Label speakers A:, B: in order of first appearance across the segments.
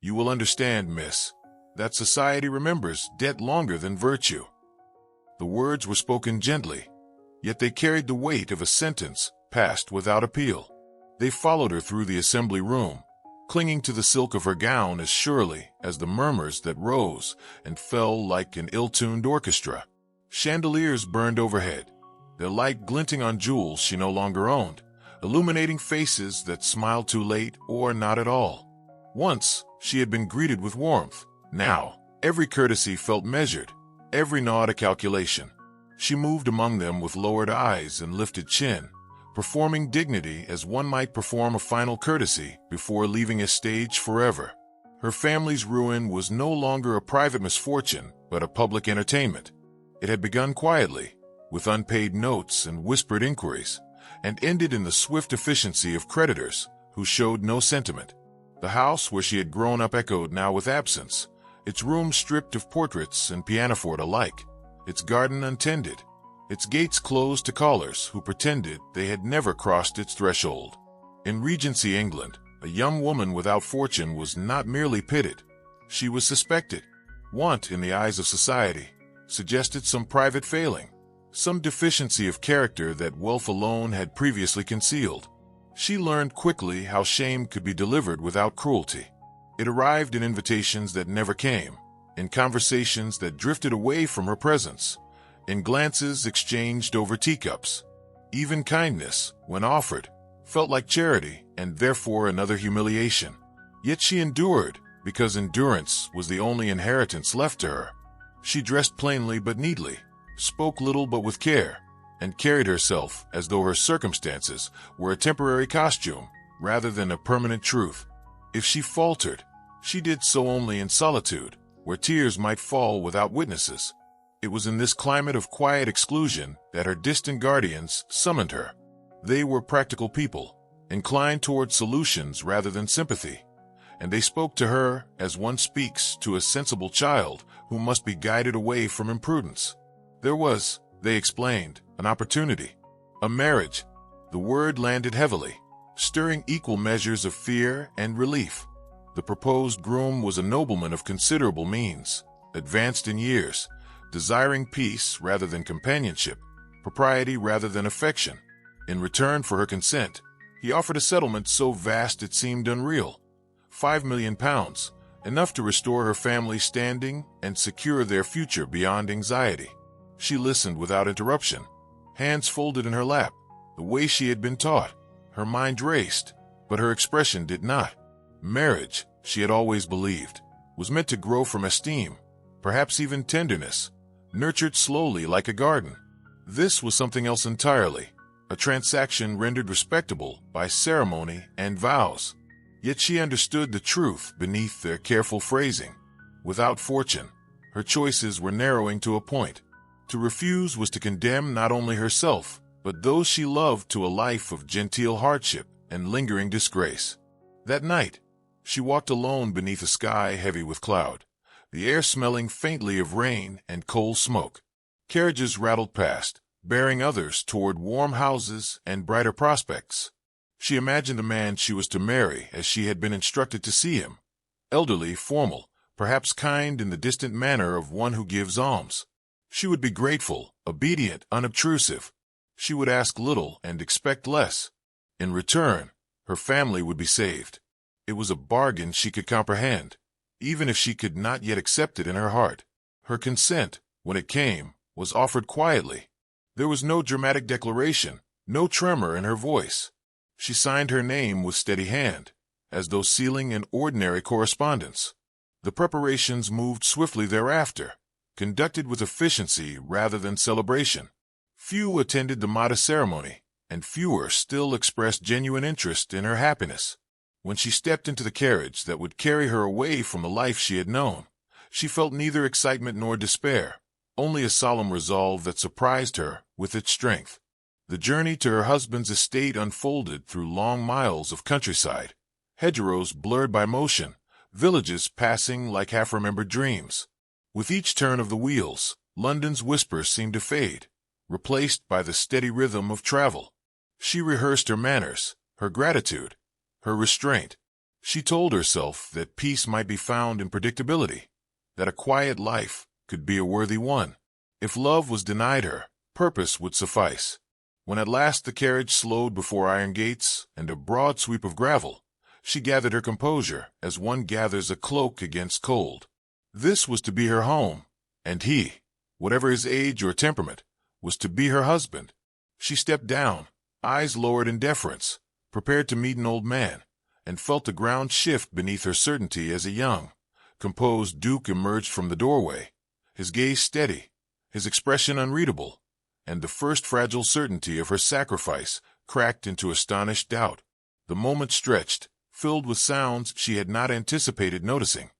A: You will understand, miss, that society remembers debt longer than virtue." The words were spoken gently, yet they carried the weight of a sentence passed without appeal. They followed her through the assembly room, clinging to the silk of her gown as surely as the murmurs that rose and fell like an ill-tuned orchestra. Chandeliers burned overhead, their light glinting on jewels she no longer owned, illuminating faces that smiled too late or not at all. Once, she had been greeted with warmth. Now, every courtesy felt measured, every nod a calculation. She moved among them with lowered eyes and lifted chin, performing dignity as one might perform a final courtesy before leaving a stage forever. Her family's ruin was no longer a private misfortune, but a public entertainment. It had begun quietly, with unpaid notes and whispered inquiries, and ended in the swift efficiency of creditors who showed no sentiment. The house where she had grown up echoed now with absence, its rooms stripped of portraits and pianoforte alike, its garden untended, its gates closed to callers who pretended they had never crossed its threshold. In Regency, England, a young woman without fortune was not merely pitted. She was suspected. Want, in the eyes of society, suggested some private failing, some deficiency of character that wealth alone had previously concealed. She learned quickly how shame could be delivered without cruelty. It arrived in invitations that never came, in conversations that drifted away from her presence, in glances exchanged over teacups. Even kindness, when offered, felt like charity and therefore another humiliation. Yet she endured, because endurance was the only inheritance left to her. She dressed plainly but neatly, spoke little but with care, and carried herself as though her circumstances were a temporary costume rather than a permanent truth. If she faltered, she did so only in solitude, where tears might fall without witnesses. It was in this climate of quiet exclusion that her distant guardians summoned her. They were practical people, inclined toward solutions rather than sympathy, and they spoke to her as one speaks to a sensible child who must be guided away from imprudence. There was, they explained, an opportunity, a marriage. The word landed heavily, stirring equal measures of fear and relief. The proposed groom was a nobleman of considerable means, advanced in years, desiring peace rather than companionship, propriety rather than affection. In return for her consent, he offered a settlement so vast it seemed unreal. £5 million, enough to restore her family's standing and secure their future beyond anxiety. She listened without interruption, hands folded in her lap, the way she had been taught. Her mind raced, but her expression did not. Marriage, she had always believed, was meant to grow from esteem, perhaps even tenderness, nurtured slowly like a garden. This was something else entirely, a transaction rendered respectable by ceremony and vows. Yet she understood the truth beneath their careful phrasing. Without fortune, her choices were narrowing to a point. To refuse was to condemn not only herself, but those she loved to a life of genteel hardship and lingering disgrace. That night, she walked alone beneath a sky heavy with cloud, the air smelling faintly of rain and coal smoke. Carriages rattled past, bearing others toward warm houses and brighter prospects. She imagined the man she was to marry as she had been instructed to see him, elderly, formal, perhaps kind in the distant manner of one who gives alms. She would be grateful, obedient, unobtrusive. She would ask little and expect less. In return, her family would be saved. It was a bargain she could comprehend, even if she could not yet accept it in her heart. Her consent, when it came, was offered quietly. There was no dramatic declaration, no tremor in her voice. She signed her name with steady hand, as though sealing an ordinary correspondence. The preparations moved swiftly thereafter, conducted with efficiency rather than celebration. Few attended the modest ceremony, and fewer still expressed genuine interest in her happiness. When she stepped into the carriage that would carry her away from the life she had known, she felt neither excitement nor despair, only a solemn resolve that surprised her with its strength. The journey to her husband's estate unfolded through long miles of countryside, hedgerows blurred by motion, villages passing like half-remembered dreams. With each turn of the wheels, London's whispers seemed to fade, replaced by the steady rhythm of travel. She rehearsed her manners, her gratitude, her restraint. She told herself that peace might be found in predictability, that a quiet life could be a worthy one. If love was denied her, purpose would suffice. When at last the carriage slowed before iron gates and a broad sweep of gravel, she gathered her composure as one gathers a cloak against cold. This was to be her home, and he, whatever his age or temperament, was to be her husband. She stepped down, eyes lowered in deference, prepared to meet an old man, and felt the ground shift beneath her certainty as a young, composed duke emerged from the doorway, his gaze steady, his expression unreadable, and the first fragile certainty of her sacrifice cracked into astonished doubt. The moment stretched, filled with sounds she had not anticipated noticing.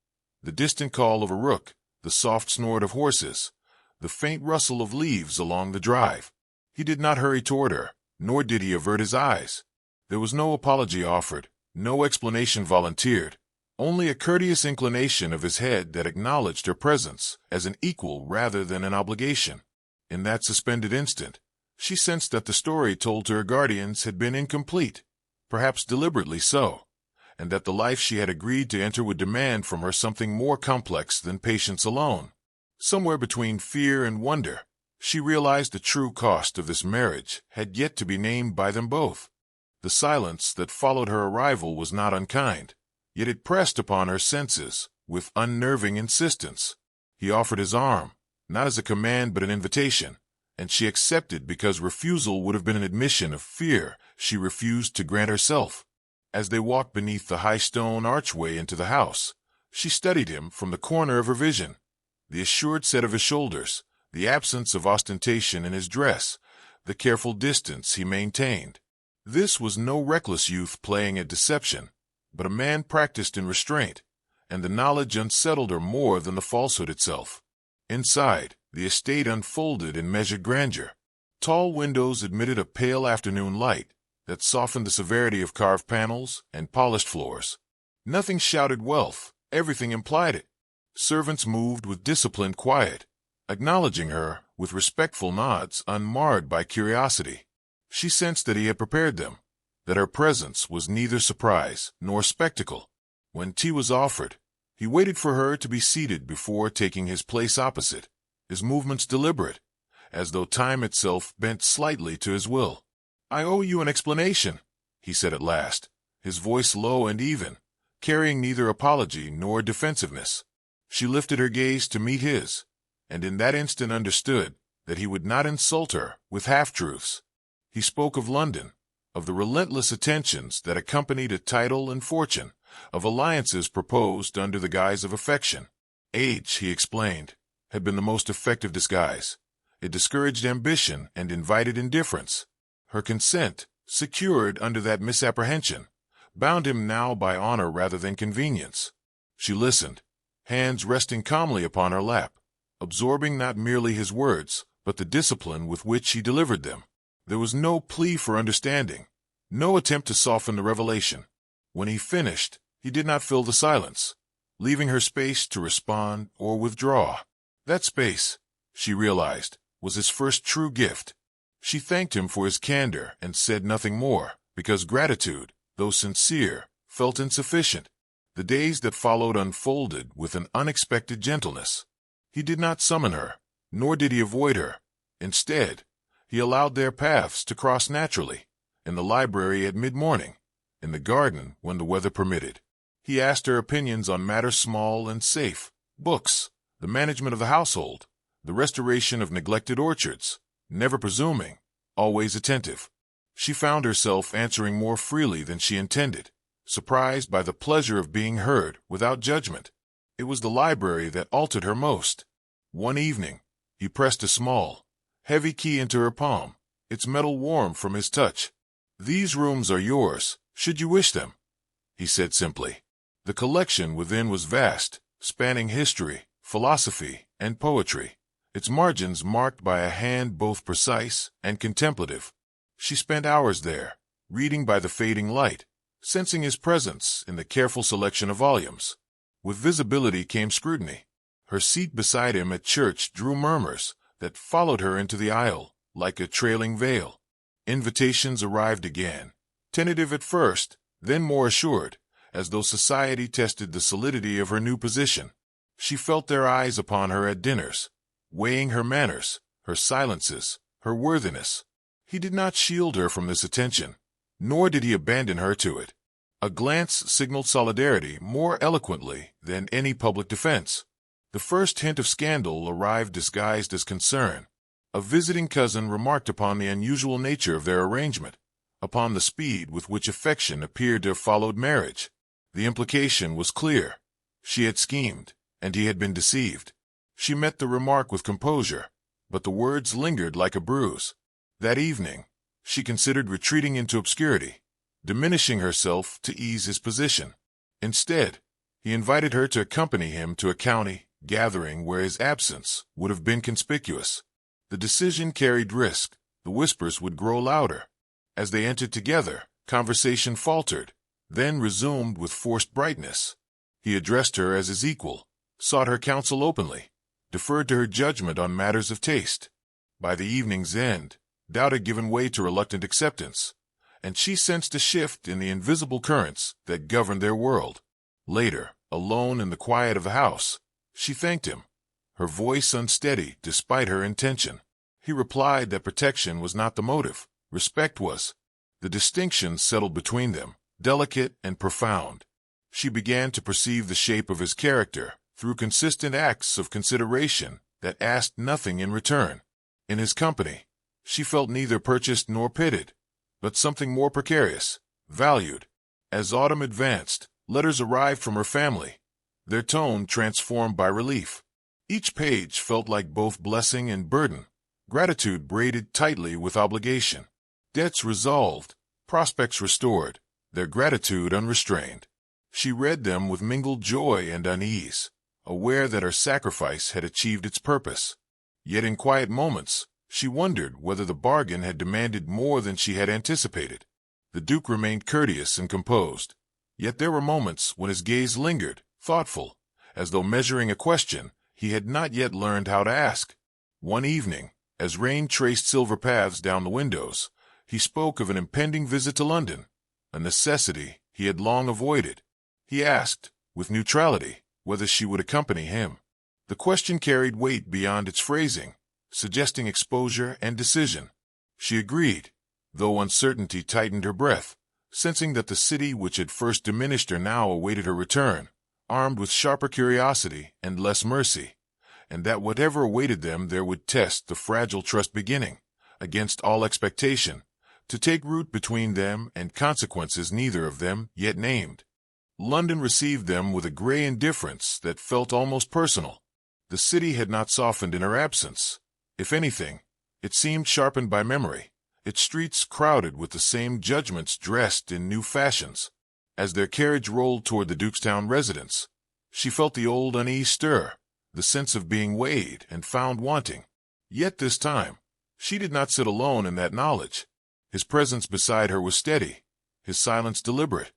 A: The distant call of a rook, the soft snort of horses, the faint rustle of leaves along the drive. He did not hurry toward her, nor did he avert his eyes. There was no apology offered, no explanation volunteered, only a courteous inclination of his head that acknowledged her presence as an equal rather than an obligation. In that suspended instant, she sensed that the story told to her guardians had been incomplete, perhaps deliberately so, and that the life she had agreed to enter would demand from her something more complex than patience alone. Somewhere between fear and wonder, she realized the true cost of this marriage had yet to be named by them both. The silence that followed her arrival was not unkind, yet it pressed upon her senses with unnerving insistence. He offered his arm, not as a command but an invitation, and she accepted because refusal would have been an admission of fear she refused to grant herself. As they walked beneath the high stone archway into the house, she studied him from the corner of her vision. The assured set of his shoulders, the absence of ostentation in his dress, the careful distance he maintained. This was no reckless youth playing at deception, but a man practiced in restraint, and the knowledge unsettled her more than the falsehood itself. Inside, the estate unfolded in measured grandeur. Tall windows admitted a pale afternoon light that softened the severity of carved panels and polished floors. Nothing shouted wealth, everything implied it. Servants moved with disciplined quiet, acknowledging her with respectful nods unmarred by curiosity. She sensed that he had prepared them, that her presence was neither surprise nor spectacle. When tea was offered, he waited for her to be seated before taking his place opposite, his movements deliberate, as though time itself bent slightly to his will. "I owe you an explanation," he said at last, his voice low and even, carrying neither apology nor defensiveness. She lifted her gaze to meet his, and in that instant understood that he would not insult her with half-truths. He spoke of London, of the relentless attentions that accompanied a title and fortune, of alliances proposed under the guise of affection. Age, he explained, had been the most effective disguise. It discouraged ambition and invited indifference. Her consent, secured under that misapprehension, bound him now by honor rather than convenience. She listened, hands resting calmly upon her lap, absorbing not merely his words, but the discipline with which he delivered them. There was no plea for understanding, no attempt to soften the revelation. When he finished, he did not fill the silence, leaving her space to respond or withdraw. That space, she realized, was his first true gift. She thanked him for his candor and said nothing more, because gratitude, though sincere, felt insufficient. The days that followed unfolded with an unexpected gentleness. He did not summon her, nor did he avoid her. Instead, he allowed their paths to cross naturally, in the library at mid-morning, in the garden when the weather permitted. He asked her opinions on matters small and safe, books, the management of the household, the restoration of neglected orchards, never presuming, always attentive. She found herself answering more freely than she intended, surprised by the pleasure of being heard without judgment. It was the library that altered her most. One evening, he pressed a small, heavy key into her palm, its metal warm from his touch. "These rooms are yours, should you wish them," he said simply. The collection within was vast, spanning history, philosophy, and poetry, its margins marked by a hand both precise and contemplative. She spent hours there, reading by the fading light, sensing his presence in the careful selection of volumes. With visibility came scrutiny. Her seat beside him at church drew murmurs that followed her into the aisle like a trailing veil. Invitations arrived again, tentative at first, then more assured, as though society tested the solidity of her new position. She felt their eyes upon her at dinners, weighing her manners, her silences, her worthiness. He did not shield her from this attention, nor did he abandon her to it. A glance signaled solidarity more eloquently than any public defense. The first hint of scandal arrived disguised as concern. A visiting cousin remarked upon the unusual nature of their arrangement, upon the speed with which affection appeared to have followed marriage. The implication was clear. She had schemed, and he had been deceived. She met the remark with composure, but the words lingered like a bruise. That evening, she considered retreating into obscurity, diminishing herself to ease his position. Instead, he invited her to accompany him to a county gathering where his absence would have been conspicuous. The decision carried risk. The whispers would grow louder. As they entered together, conversation faltered, then resumed with forced brightness. He addressed her as his equal, sought her counsel openly, deferred to her judgment on matters of taste. By the evening's end, doubt had given way to reluctant acceptance, and she sensed a shift in the invisible currents that governed their world. Later, alone in the quiet of the house, she thanked him, her voice unsteady despite her intention. He replied that protection was not the motive, respect was. The distinction settled between them, delicate and profound. She began to perceive the shape of his character through consistent acts of consideration that asked nothing in return. In his company, she felt neither purchased nor pitted, but something more precarious, valued. As autumn advanced, letters arrived from her family, their tone transformed by relief. Each page felt like both blessing and burden, gratitude braided tightly with obligation, debts resolved, prospects restored, their gratitude unrestrained. She read them with mingled joy and unease, aware that her sacrifice had achieved its purpose. Yet in quiet moments, she wondered whether the bargain had demanded more than she had anticipated. The Duke remained courteous and composed, yet there were moments when his gaze lingered, thoughtful, as though measuring a question he had not yet learned how to ask. One evening, as rain traced silver paths down the windows, he spoke of an impending visit to London, a necessity he had long avoided. He asked, with neutrality, whether she would accompany him. The question carried weight beyond its phrasing, suggesting exposure and decision. She agreed, though uncertainty tightened her breath, sensing that the city which had first diminished her now awaited her return, armed with sharper curiosity and less mercy, and that whatever awaited them there would test the fragile trust beginning, against all expectation, to take root between them and consequences neither of them yet named. London received them with a gray indifference that felt almost personal. The city had not softened in her absence. If anything, it seemed sharpened by memory, its streets crowded with the same judgments dressed in new fashions. As their carriage rolled toward the Dukestown residence, she felt the old unease stir, the sense of being weighed and found wanting. Yet this time, she did not sit alone in that knowledge. His presence beside her was steady, his silence deliberate,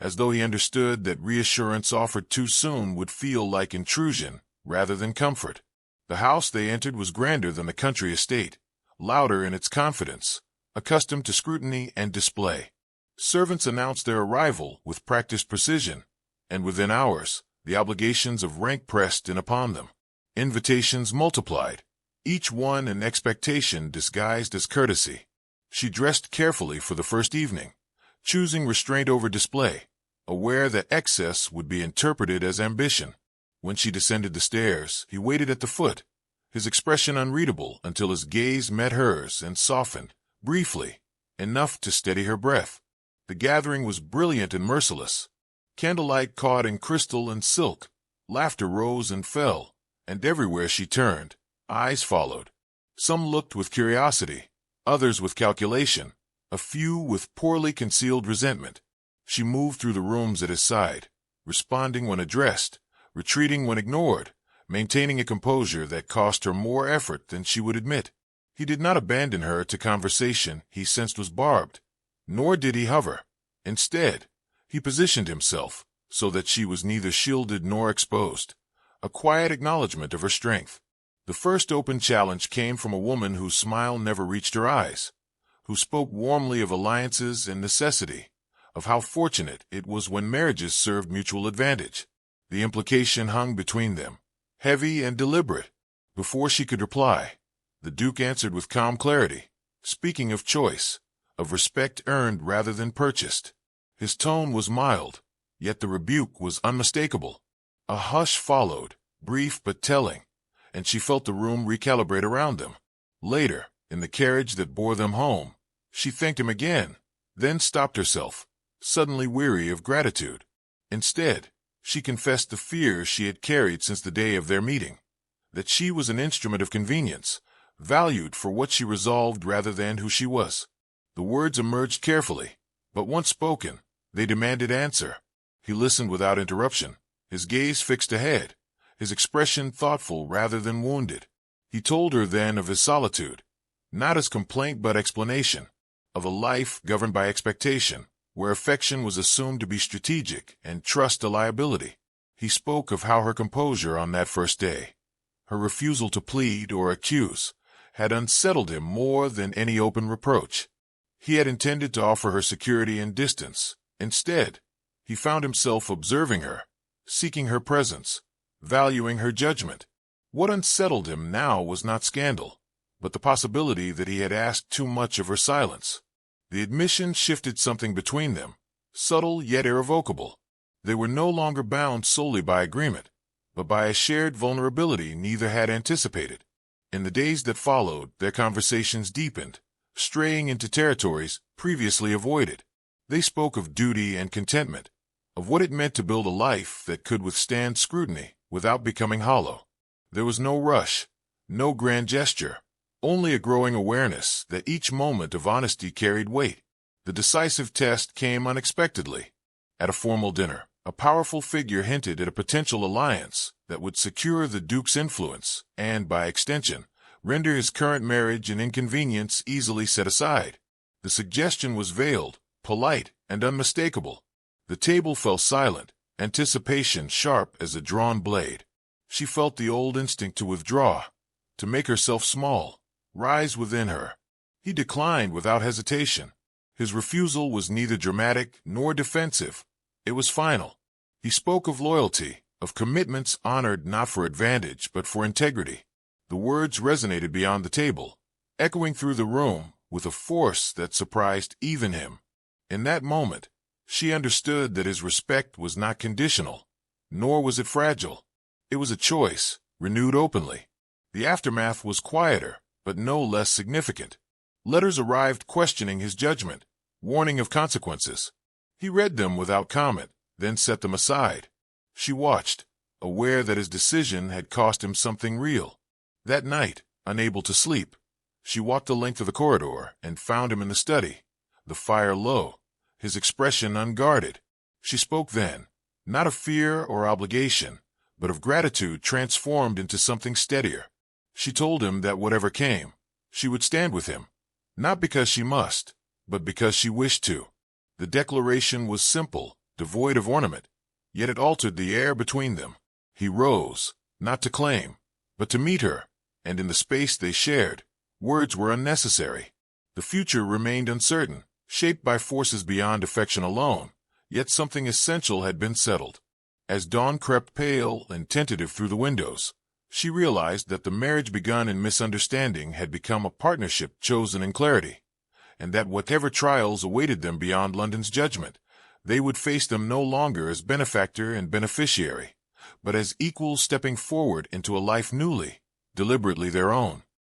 A: as though he understood that reassurance offered too soon would feel like intrusion rather than comfort. The house they entered was grander than the country estate, louder in its confidence, accustomed to scrutiny and display. Servants announced their arrival with practiced precision, and within hours, the obligations of rank pressed in upon them. Invitations multiplied, each one an expectation disguised as courtesy. She dressed carefully for the first evening, choosing restraint over display, aware that excess would be interpreted as ambition. When she descended the stairs, he waited at the foot, his expression unreadable until his gaze met hers and softened, briefly, enough to steady her breath. The gathering was brilliant and merciless. Candlelight caught in crystal and silk, laughter rose and fell, and everywhere she turned, eyes followed. Some looked with curiosity, others with calculation, a few with poorly concealed resentment. She moved through the rooms at his side, responding when addressed, retreating when ignored, maintaining a composure that cost her more effort than she would admit. He did not abandon her to conversation he sensed was barbed, nor did he hover. Instead, he positioned himself so that she was neither shielded nor exposed, a quiet acknowledgment of her strength. The first open challenge came from a woman whose smile never reached her eyes, who spoke warmly of alliances and necessity, of how fortunate it was when marriages served mutual advantage. The implication hung between them, heavy and deliberate. Before she could reply, the Duke answered with calm clarity, speaking of choice, of respect earned rather than purchased. His tone was mild, yet the rebuke was unmistakable. A hush followed, brief but telling, and she felt the room recalibrate around them. Later, in the carriage that bore them home, she thanked him again, then stopped herself, suddenly weary of gratitude. Instead, she confessed the fear she had carried since the day of their meeting, that she was an instrument of convenience, valued for what she resolved rather than who she was. The words emerged carefully, but once spoken, they demanded answer. He listened without interruption, his gaze fixed ahead, his expression thoughtful rather than wounded. He told her then of his solitude, not as complaint but explanation, of a life governed by expectation, where affection was assumed to be strategic and trust a liability. He spoke of how her composure on that first day, her refusal to plead or accuse, had unsettled him more than any open reproach. He had intended to offer her security and distance. Instead, he found himself observing her, seeking her presence, valuing her judgment. What unsettled him now was not scandal, but the possibility that he had asked too much of her silence. The admission shifted something between them, subtle yet irrevocable. They were no longer bound solely by agreement, but by a shared vulnerability neither had anticipated. In the days that followed, their conversations deepened, straying into territories previously avoided. They spoke of duty and contentment, of what it meant to build a life that could withstand scrutiny without becoming hollow. There was no rush, no grand gesture, only a growing awareness that each moment of honesty carried weight. The decisive test came unexpectedly. At a formal dinner, a powerful figure hinted at a potential alliance that would secure the Duke's influence and, by extension, render his current marriage an inconvenience easily set aside. The suggestion was veiled, polite, and unmistakable. The table fell silent, anticipation sharp as a drawn blade. She felt the old instinct to withdraw, to make herself small, rise within her. He declined without hesitation. His refusal was neither dramatic nor defensive. It was final. He spoke of loyalty, of commitments honored not for advantage but for integrity. The words resonated beyond the table, echoing through the room with a force that surprised even him. In that moment, she understood that his respect was not conditional, nor was it fragile. It was a choice, renewed openly. The aftermath was quieter, but no less significant. Letters arrived questioning his judgment, warning of consequences. He read them without comment, then set them aside. She watched, aware that his decision had cost him something real. That night, unable to sleep, she walked the length of the corridor and found him in the study, the fire low, his expression unguarded. She spoke then, not of fear or obligation, but of gratitude transformed into something steadier. She told him that whatever came, she would stand with him, not because she must, but because she wished to. The declaration was simple, devoid of ornament, yet it altered the air between them. He rose, not to claim, but to meet her, and in the space they shared, words were unnecessary. The future remained uncertain, shaped by forces beyond affection alone, yet something essential had been settled. As dawn crept pale and tentative through the windows, she realized that the marriage begun in misunderstanding had become a partnership chosen in clarity, and that whatever trials awaited them beyond London's judgment, they would face them no longer as benefactor and beneficiary, but as equals stepping forward into a life newly, deliberately their own.